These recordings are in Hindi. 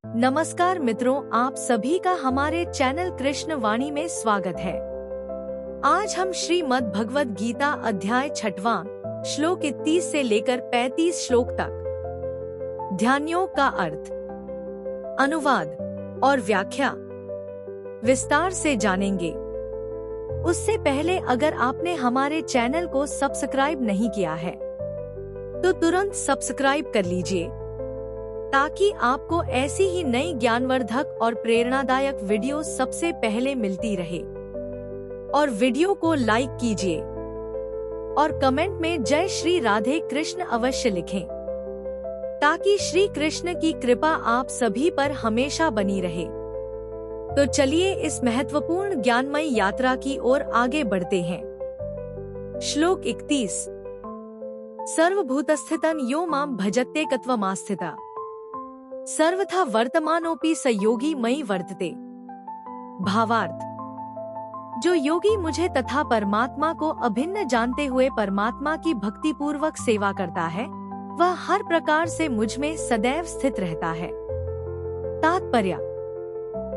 नमस्कार मित्रों, आप सभी का हमारे चैनल कृष्ण वाणी में स्वागत है। आज हम श्रीमद् भगवद गीता अध्याय 6वां श्लोक 31 से लेकर 35 श्लोक तक ध्यानयोग का अर्थ, अनुवाद और व्याख्या विस्तार से जानेंगे। उससे पहले अगर आपने हमारे चैनल को सब्सक्राइब नहीं किया है तो तुरंत सब्सक्राइब कर लीजिए ताकि आपको ऐसी ही नई ज्ञानवर्धक और प्रेरणादायक वीडियो सबसे पहले मिलती रहे। और वीडियो को लाइक कीजिए और कमेंट में जय श्री राधे कृष्ण अवश्य लिखें ताकि श्री कृष्ण की कृपा आप सभी पर हमेशा बनी रहे। तो चलिए इस महत्वपूर्ण ज्ञानमयी यात्रा की ओर आगे बढ़ते हैं। श्लोक 31। सर्वभूतस्थितं यो मां भजत्येकत्वमास्थिता सर्वथा वर्तमानोपि स योगी मयि वर्तते। भावार्थ, जो योगी मुझे तथा परमात्मा को अभिन्न जानते हुए परमात्मा की भक्ति पूर्वक सेवा करता है वह हर प्रकार से मुझ में सदैव स्थित रहता है। तात्पर्य,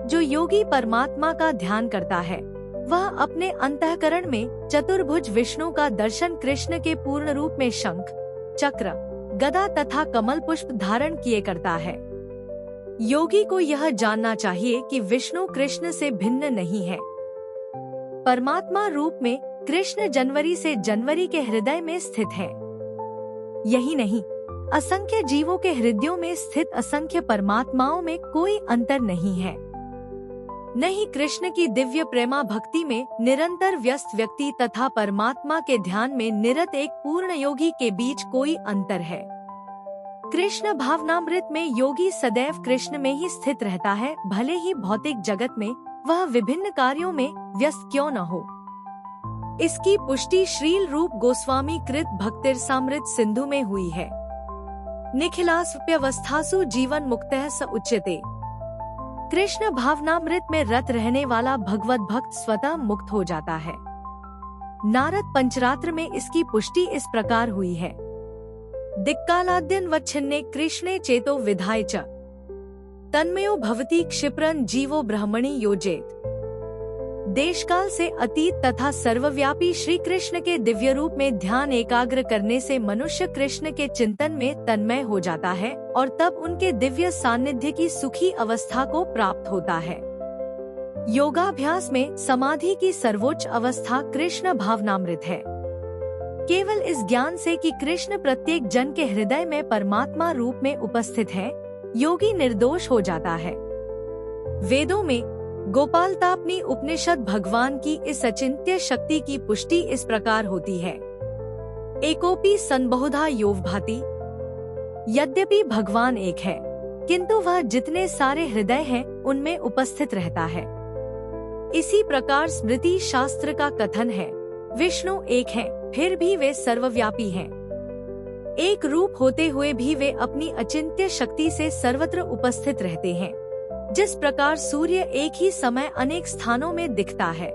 जो योगी परमात्मा का ध्यान करता है वह अपने अंतःकरण में चतुर्भुज विष्णु का दर्शन कृष्ण के पूर्ण रूप में शंख, चक्र, गदा तथा कमल पुष्प धारण किए करता है। योगी को यह जानना चाहिए कि विष्णु कृष्ण से भिन्न नहीं है। परमात्मा रूप में कृष्ण जनवरी से जनवरी के हृदय में स्थित है। यही नहीं, असंख्य जीवों के हृदयों में स्थित असंख्य परमात्माओं में कोई अंतर नहीं है। नहीं कृष्ण की दिव्य प्रेमा भक्ति में निरंतर व्यस्त व्यक्ति तथा परमात्मा के ध्यान में निरत एक पूर्ण योगी के बीच कोई अंतर है। कृष्ण भावनामृत में योगी सदैव कृष्ण में ही स्थित रहता है, भले ही भौतिक जगत में वह विभिन्न कार्यों में व्यस्त क्यों न हो। इसकी पुष्टि श्रील रूप गोस्वामी कृत भक्तिरसामृत सिंधु में हुई है। निखिलास्व्यवस्थासु जीवन मुक्तः स उच्यते। कृष्ण भावनामृत में रत रहने वाला भगवत भक्त स्वतः मुक्त हो जाता है। नारद पंचरात्र में इसकी पुष्टि इस प्रकार हुई है। दिक्कालाद्यन्वच्छिन्ने कृष्णे चेतो विधाय च तन्मयो भवति क्षिप्रन् जीवो ब्रह्मणि योजेत। देशकाल से अतीत तथा सर्वव्यापी श्री कृष्ण के दिव्य रूप में ध्यान एकाग्र करने से मनुष्य कृष्ण के चिंतन में तन्मय हो जाता है और तब उनके दिव्य सानिध्य की सुखी अवस्था को प्राप्त होता है। योगाभ्यास में समाधि की सर्वोच्च अवस्था कृष्ण भावनामृत है। केवल इस ज्ञान से कि कृष्ण प्रत्येक जन के हृदय में परमात्मा रूप में उपस्थित है, योगी निर्दोष हो जाता है। वेदों में गोपालतापनी उपनिषद भगवान की इस अचिंत्य शक्ति की पुष्टि इस प्रकार होती है। एकोपि सन बहुधा योवभाति। यद्यपि भगवान एक है किंतु वह जितने सारे हृदय हैं उनमें उपस्थित रहता है। इसी प्रकार स्मृति शास्त्र का कथन है, विष्णु एक है फिर भी वे सर्वव्यापी हैं। एक रूप होते हुए भी वे अपनी अचिंत्य शक्ति से सर्वत्र उपस्थित रहते हैं। जिस प्रकार सूर्य एक ही समय अनेक स्थानों में दिखता है।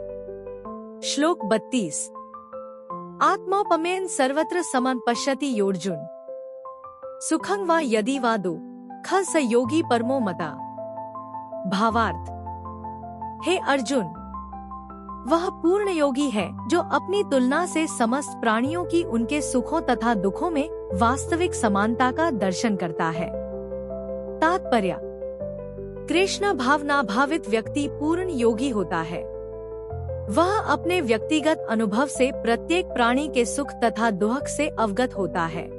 श्लोक 32। आत्मोपमेन सर्वत्र समं पश्यति योर्जुन सुखं वा यदि वा दुःखं स योगी परमो मता। भावार्थ, हे अर्जुन, वह पूर्ण योगी है जो अपनी तुलना से समस्त प्राणियों की उनके सुखों तथा दुखों में वास्तविक समानता का दर्शन करता है। तात्पर्य, कृष्ण भावनाभावित व्यक्ति पूर्ण योगी होता है। वह अपने व्यक्तिगत अनुभव से प्रत्येक प्राणी के सुख तथा दुख से अवगत होता है।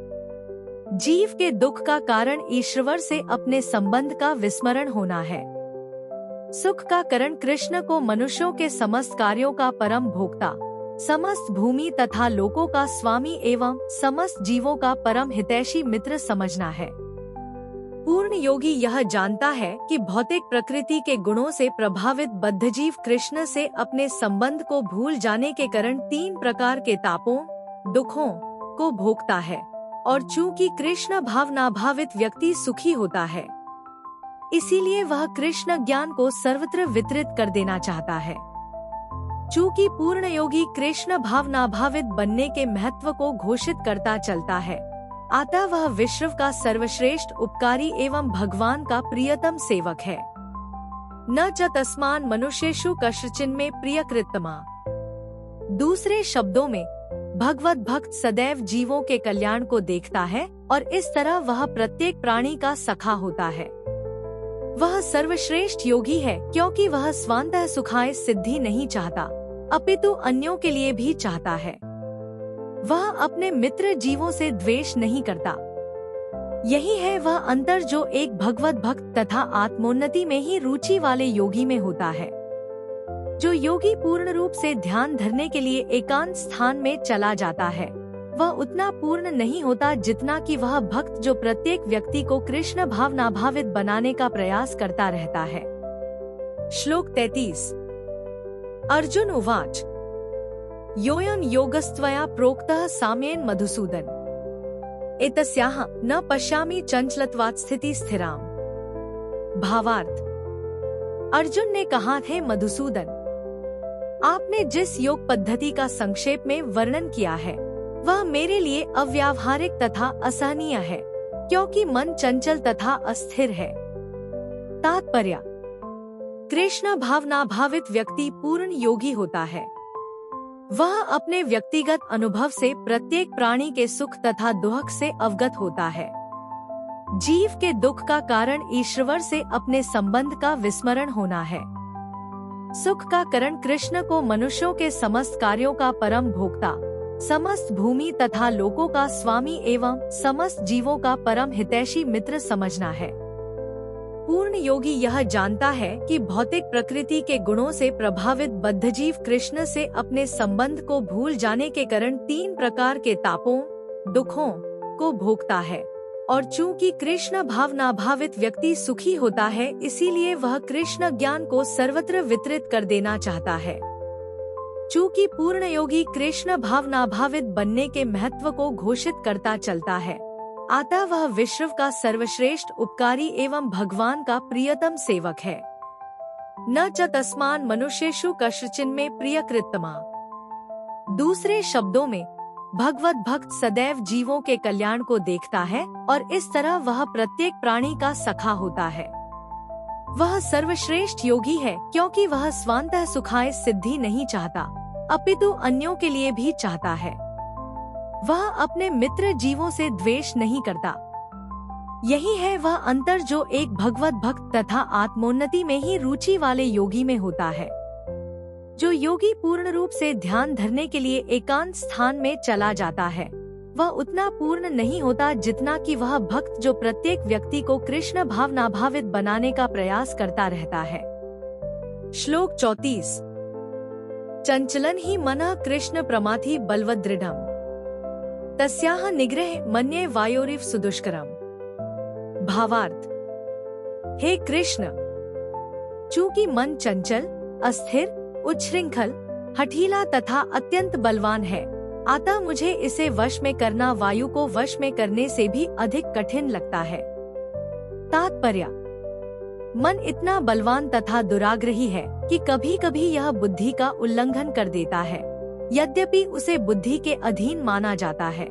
जीव के दुख का कारण ईश्वर से अपने संबंध का विस्मरण होना है। सुख का कारण कृष्ण को मनुष्यों के समस्त कार्यों का परम भोक्ता, समस्त भूमि तथा लोकों का स्वामी एवं समस्त जीवों का परम हितैषी मित्र समझना है। पूर्ण योगी यह जानता है कि भौतिक प्रकृति के गुणों से प्रभावित बद्धजीव कृष्ण से अपने संबंध को भूल जाने के कारण 3 प्रकार के तापों, दुखों को भोगता है और चूंकि कृष्ण भावनाभावित व्यक्ति सुखी होता है इसीलिए वह कृष्ण ज्ञान को सर्वत्र वितरित कर देना चाहता है। चूंकि पूर्ण योगी कृष्ण भावनाभावित बनने के महत्व को घोषित करता चलता है, अतः वह विश्व का सर्वश्रेष्ठ उपकारी एवं भगवान का प्रियतम सेवक है। न च तस्मान मनुष्येषु कश्चिन्मे प्रियकृतमा। दूसरे शब्दों में, भगवत भक्त सदैव जीवों के कल्याण को देखता है और इस तरह वह प्रत्येक प्राणी का सखा होता है। वह सर्वश्रेष्ठ योगी है क्योंकि वह स्वतः सुखाय सिद्धि नहीं चाहता, अपितु अन्यों के लिए भी चाहता है। वह अपने मित्र जीवों से द्वेष नहीं करता। यही है वह अंतर जो एक भगवत भक्त तथा आत्मोन्नति में ही रुचि वाले योगी में होता है। जो योगी पूर्ण रूप से ध्यान धरने के लिए एकांत स्थान में चला जाता है, वह उतना पूर्ण नहीं होता जितना कि वह भक्त जो प्रत्येक व्यक्ति को कृष्ण भावनाभावित बनाने का प्रयास करता रहता है। श्लोक 33। अर्जुन उवाच योऽयं योगस्त्वया प्रोक्तः साम्येन मधुसूदन एतस्याः न पश्यामि चंचलत्वात् स्थिति स्थिराम। भावार्थ। अर्जुन ने कहा, हे मधुसूदन, आपने जिस योग पद्धति का संक्षेप में वर्णन किया है वह मेरे लिए अव्यावहारिक तथा असहनीय है, क्योंकि मन चंचल तथा अस्थिर है। तात्पर्य। कृष्ण भावनाभावित व्यक्ति पूर्ण योगी होता है। वह अपने व्यक्तिगत अनुभव से प्रत्येक प्राणी के सुख तथा दुख से अवगत होता है। जीव के दुख का कारण ईश्वर से अपने संबंध का विस्मरण होना है। सुख का कारण कृष्ण को मनुष्यों के समस्त कार्यों का परम भोक्ता, समस्त भूमि तथा लोकों का स्वामी एवं समस्त जीवों का परम हितैषी मित्र समझना है। पूर्ण योगी यह जानता है कि भौतिक प्रकृति के गुणों से प्रभावित बद्धजीव कृष्ण से अपने संबंध को भूल जाने के कारण 3 प्रकार के तापों, दुखों को भोगता है, और चूंकि कृष्ण भावनाभावित व्यक्ति सुखी होता है, इसीलिए वह कृष्ण ज्ञान को सर्वत्र वितरित कर देना चाहता है। चूंकि पूर्ण योगी कृष्ण भावनाभावित बनने के महत्व को घोषित करता चलता है, अतः वह विश्व का सर्वश्रेष्ठ उपकारी एवं भगवान का प्रियतम सेवक है। न च तस्मान मनुष्येषु कश्चिन्मे प्रियकृतमा। दूसरे शब्दों में, भगवत भक्त सदैव जीवों के कल्याण को देखता है और इस तरह वह प्रत्येक प्राणी का सखा होता है। वह सर्वश्रेष्ठ योगी है क्योंकि वह स्वतः सुखाय सिद्धि नहीं चाहता, अपितु अन्यों के लिए भी चाहता है। वह अपने मित्र जीवों से द्वेष नहीं करता। यही है वह अंतर जो एक भगवत भक्त तथा आत्मोन्नति में ही रुचि वाले योगी में होता है। जो योगी पूर्ण रूप से ध्यान धरने के लिए एकांत स्थान में चला जाता है, वह उतना पूर्ण नहीं होता जितना कि वह भक्त जो प्रत्येक व्यक्ति को कृष्ण भावनाभावित बनाने का प्रयास करता रहता है। श्लोक 34। चंचलन ही मनः कृष्ण प्रमाथि बलवदृढ़म् तस्याह निग्रह मन्ये वायोरिव सुदुष्करम। भावार्थ। हे कृष्ण, चूंकि मन चंचल, अस्थिर, उच्छृंखल, हठीला तथा अत्यंत बलवान है, अतः मुझे इसे वश में करना वायु को वश में करने से भी अधिक कठिन लगता है। तात्पर्य। मन इतना बलवान तथा दुराग्रही है कि कभी कभी यह बुद्धि का उल्लंघन कर देता है, यद्यपि उसे बुद्धि के अधीन माना जाता है।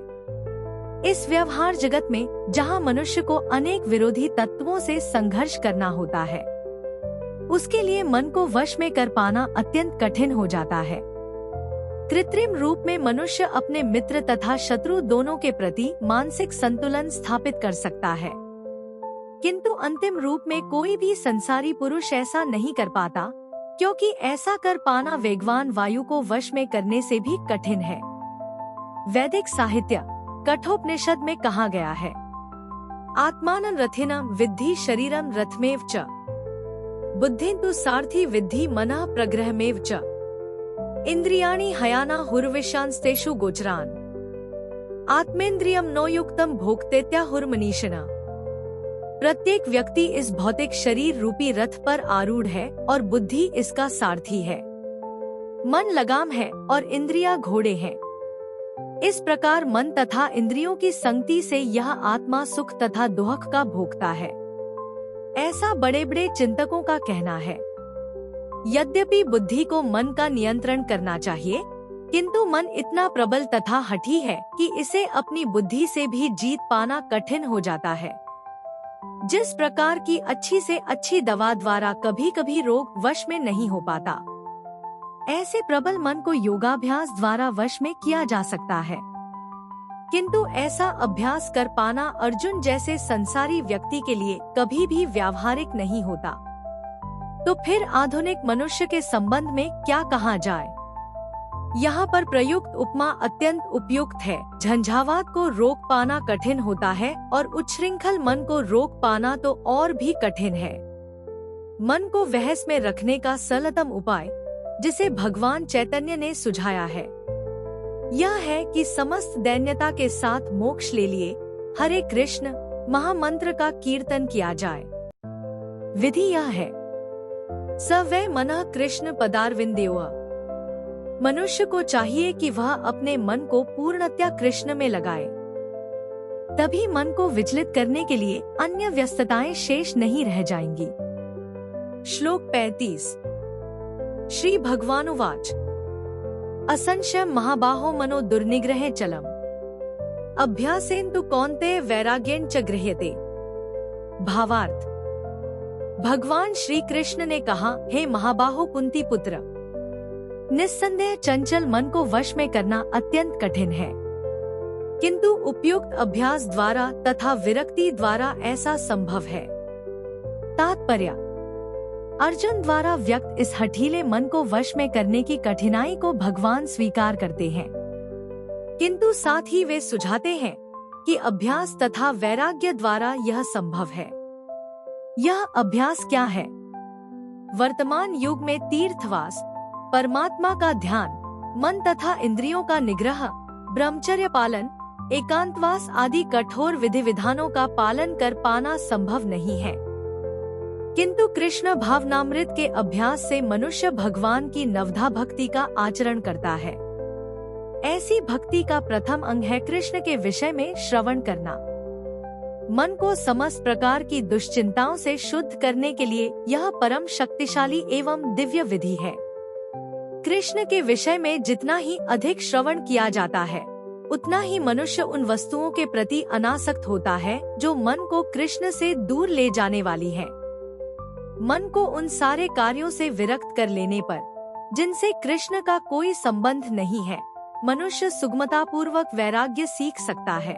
इस व्यवहार जगत में जहाँ मनुष्य को अनेक विरोधी तत्वों से संघर्ष करना होता है, उसके लिए मन को वश में कर पाना अत्यंत कठिन हो जाता है। कृत्रिम रूप में मनुष्य अपने मित्र तथा शत्रु दोनों के प्रति मानसिक संतुलन स्थापित कर सकता है, किंतु अंतिम रूप में कोई भी संसारी पुरुष ऐसा नहीं कर पाता, क्योंकि ऐसा कर पाना वेगवान वायु को वश में करने से भी कठिन है। वैदिक साहित्य कठोपनिषद में कहा गया है, आत्मानं रथिनं विद्धि शरीरं रथमेव च, बुद्धिं तु सारथि विद्धि मनः प्रग्रहमेव च, इंद्रियाणि हयाना हुर्विषयांस्तेषु गोचरान्, आत्मेन्द्रियं नो युक्तं भोक्तेत्याहुर्मनीषिणः। प्रत्येक व्यक्ति इस भौतिक शरीर रूपी रथ पर आरूढ़ है और बुद्धि इसका सारथी है। मन लगाम है और इंद्रियां घोड़े हैं। इस प्रकार मन तथा इंद्रियों की संगति से यह आत्मा सुख तथा दुख का भोगता है, ऐसा बड़े बड़े चिंतकों का कहना है। यद्यपि बुद्धि को मन का नियंत्रण करना चाहिए, किंतु मन इतना प्रबल तथा हठी है कि इसे अपनी बुद्धि से भी जीत पाना कठिन हो जाता है। जिस प्रकार की अच्छी से अच्छी दवा द्वारा कभी कभी रोग वश में नहीं हो पाता, ऐसे प्रबल मन को योगाभ्यास द्वारा वश में किया जा सकता है। किंतु ऐसा अभ्यास कर पाना अर्जुन जैसे संसारी व्यक्ति के लिए कभी भी व्यावहारिक नहीं होता। तो फिर आधुनिक मनुष्य के संबंध में क्या कहा जाए। यहाँ पर प्रयुक्त उपमा अत्यंत उपयुक्त है। झंझावात को रोक पाना कठिन होता है और उच्छृंखल मन को रोक पाना तो और भी कठिन है। मन को वहस में रखने का सरलतम उपाय जिसे भगवान चैतन्य ने सुझाया है यह है कि समस्त दैन्यता के साथ मोक्ष ले लिए हरे कृष्ण महामंत्र का कीर्तन किया जाए। विधि यह है, स वै मनः कृष्ण पदारविंदयोः। मनुष्य को चाहिए कि वह अपने मन को पूर्णतया कृष्ण में लगाए, तभी मन को विचलित करने के लिए अन्य व्यस्तताएं शेष नहीं रह जाएंगी। श्लोक 35। श्री भगवानुवाच असंशय महाबाहो मनो दुर्निग्रहे चलम अभ्यासेन तु कौन्तेय वैराग्येन च गृह्यते। भावार्थ, भगवान श्री कृष्ण ने कहा, हे महाबाहो कुंती पुत्र, निस्संदेह चंचल मन को वश में करना अत्यंत कठिन है, किंतु उपयुक्त अभ्यास द्वारा तथा विरक्ति द्वारा ऐसा संभव है। तात्पर्य, अर्जुन द्वारा व्यक्त इस हठीले मन को वश में करने की कठिनाई को भगवान स्वीकार करते हैं, किंतु साथ ही वे सुझाते हैं कि अभ्यास तथा वैराग्य द्वारा यह संभव है। यह अभ्यास क्या है? वर्तमान युग में तीर्थवास, परमात्मा का ध्यान, मन तथा इंद्रियों का निग्रह, ब्रह्मचर्य पालन, एकांतवास आदि कठोर विधि विधानों का पालन कर पाना संभव नहीं है, किंतु कृष्ण भावनामृत के अभ्यास से मनुष्य भगवान की नवधा भक्ति का आचरण करता है। ऐसी भक्ति का प्रथम अंग है कृष्ण के विषय में श्रवण करना। मन को समस्त प्रकार की दुश्चिंताओं से शुद्ध करने के लिए यह परम शक्तिशाली एवं दिव्य विधि है। कृष्ण के विषय में जितना ही अधिक श्रवण किया जाता है, उतना ही मनुष्य उन वस्तुओं के प्रति अनासक्त होता है जो मन को कृष्ण से दूर ले जाने वाली है। मन को उन सारे कार्यों से विरक्त कर लेने पर, जिनसे कृष्ण का कोई संबंध नहीं है, मनुष्य सुगमतापूर्वक वैराग्य सीख सकता है।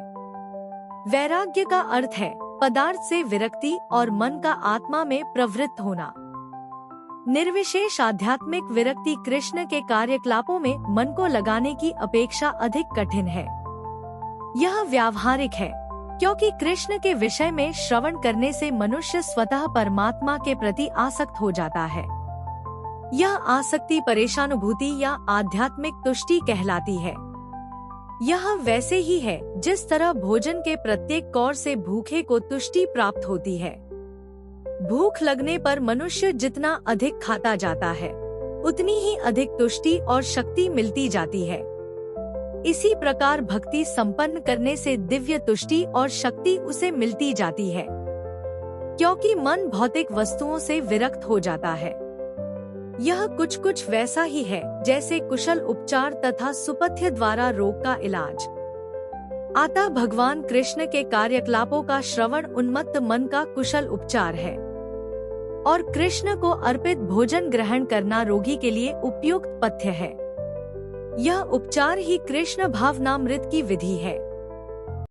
वैराग्य का अर्थ है पदार्थ से विरक्ति और मन का आत्मा में प्रवृत्त होना। निर्विशेष आध्यात्मिक विरक्ति कृष्ण के कार्यकलापों में मन को लगाने की अपेक्षा अधिक कठिन है। यह व्यावहारिक है, क्योंकि कृष्ण के विषय में श्रवण करने से मनुष्य स्वतः परमात्मा के प्रति आसक्त हो जाता है। यह आसक्ति परेशानुभूति या आध्यात्मिक तुष्टि कहलाती है। यह वैसे ही है जिस तरह भोजन के प्रत्येक कौर से भूखे को तुष्टि प्राप्त होती है। भूख लगने पर मनुष्य जितना अधिक खाता जाता है, उतनी ही अधिक तुष्टि और शक्ति मिलती जाती है। इसी प्रकार भक्ति संपन्न करने से दिव्य तुष्टि और शक्ति उसे मिलती जाती है, क्योंकि मन भौतिक वस्तुओं से विरक्त हो जाता है। यह कुछ वैसा ही है जैसे कुशल उपचार तथा सुपथ्य द्वारा रोग का इलाज। अतः भगवान कृष्ण के कार्यकलापों का श्रवण उन्मत्त मन का कुशल उपचार है, और कृष्ण को अर्पित भोजन ग्रहण करना रोगी के लिए उपयुक्त पथ्य है। यह उपचार ही कृष्ण भावनामृत की विधि है।